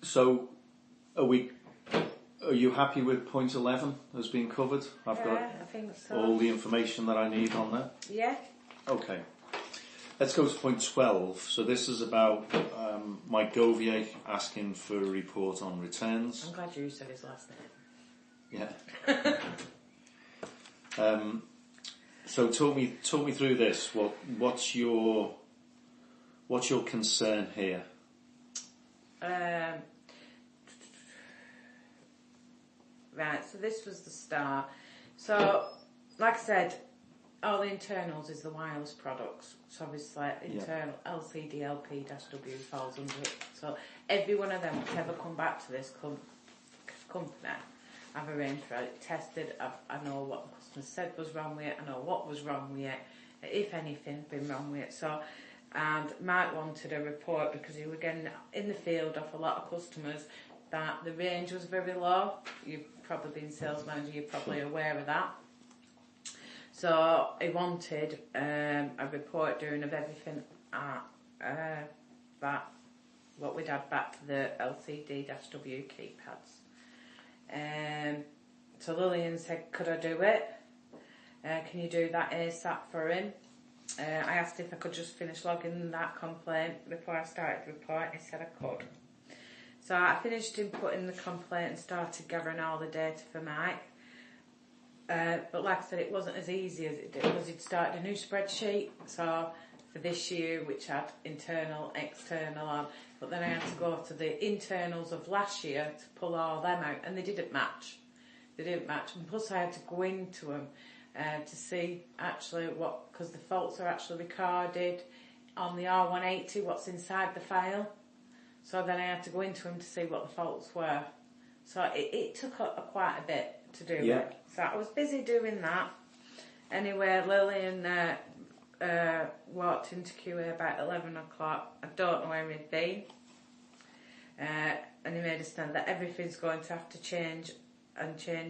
So, are you happy with point 11 has been covered? I've got I think so. all the information that I need on that? Yeah. Okay. Let's go to point 12. So this is about Mike Govier asking for a report on returns. I'm glad you said his last name. Yeah. So talk me through this. What's your concern here? Right, so this was the start. So, like I said, all the internals is the wireless products. So obviously, internal LCD, LP-W falls under it. So every one of them that's ever come back to this company, I've arranged for it, tested, I know what the customer said was wrong with it, I know what was wrong with it, if anything been wrong with it. So, and Mike wanted a report because he was getting in the field off a lot of customers that the range was very low. You've probably been sales manager, you're probably aware of that. So he wanted a report doing of everything that what we'd had back to the LCD-W keypads. So Lillian said, could I do it? Can you do that ASAP for him? I asked if I could just finish logging that complaint before I started the report, and he said I could. So I finished inputting the complaint and started gathering all the data for Mike. But like I said, it wasn't as easy as it did because he'd started a new spreadsheet. So for this year, which had internal, external on, but then I had to go to the internals of last year to pull all them out, and they didn't match. And plus I had to go into them to see actually what, because the faults are actually recorded on the R180, what's inside the file. So then I had to go into them to see what the faults were. So it took quite a bit to do it. So I was busy doing that. Anyway, Lillian walked into QA about 11 o'clock. I don't know where he'd been. And he made a stand that everything's going to have to change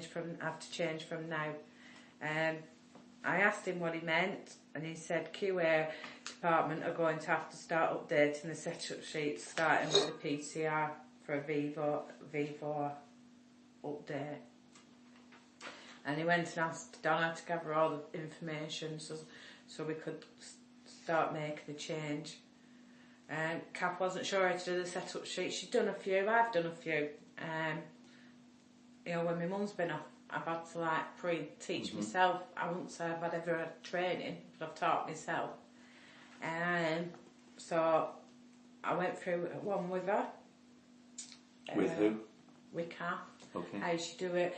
from now. I asked him what he meant, and he said QA department are going to have to start updating the setup sheets, starting with the PCR for a Vivo update. And he went and asked Donna to gather all the information so we could start making the change. Kath wasn't sure how to do the setup sheet. She'd done a few, I've done a few. When my mum's been off, I've had to pre-teach myself. I wouldn't say I've ever had training, but I've taught myself. So I went through one with her. With who? With Kath. Okay. How she do it.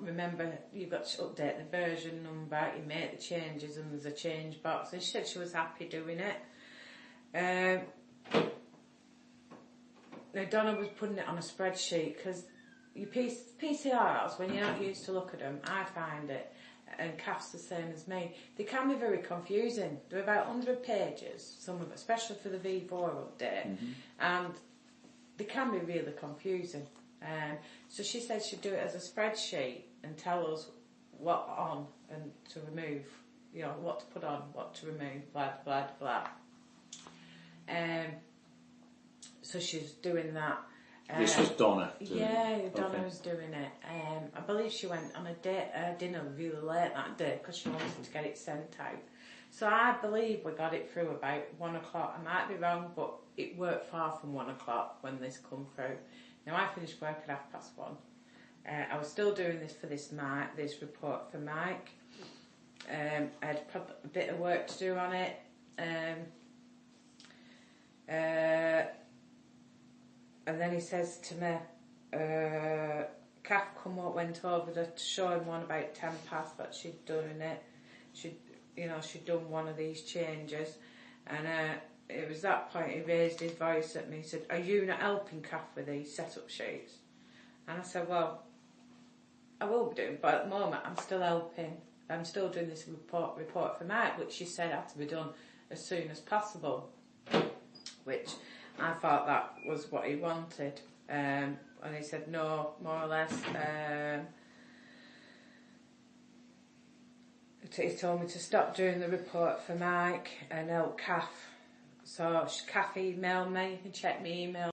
Remember, you've got to update the version number, you make the changes, and there's a change box. And she said she was happy doing it. Now Donna was putting it on a spreadsheet because your PCRs, when you're not used to look at them, I find it, and Kath's the same as me, they can be very confusing. They're about 100 pages, some of it, especially for the V4 update, and they can be really confusing. So she said she'd do it as a spreadsheet and tell us what on and to remove, what to put on, what to remove, blah, blah, blah. So she's doing that. This was Donna. Yeah, Donna was doing it. I believe she went on a dinner really late that day because she wanted to get it sent out. So I believe we got it through about 1 o'clock. I might be wrong, but it weren't far from 1 o'clock when this come through. Now I finished work at 1:30. I was still doing this for this report for Mike. I had a bit of work to do on it. And then he says to me, Kath went over to show him one about 10 past that she'd done it. She'd done one of these changes. And it was that point he raised his voice at me. He said, are you not helping Kath with these setup sheets? And I said, well, I will be doing, but at the moment I'm still helping. I'm still doing this report for Mike, which she said had to be done as soon as possible, which I thought that was what he wanted. And he said no, more or less. He told me to stop doing the report for Mike and help Kath. So Kath emailed me and checked my email.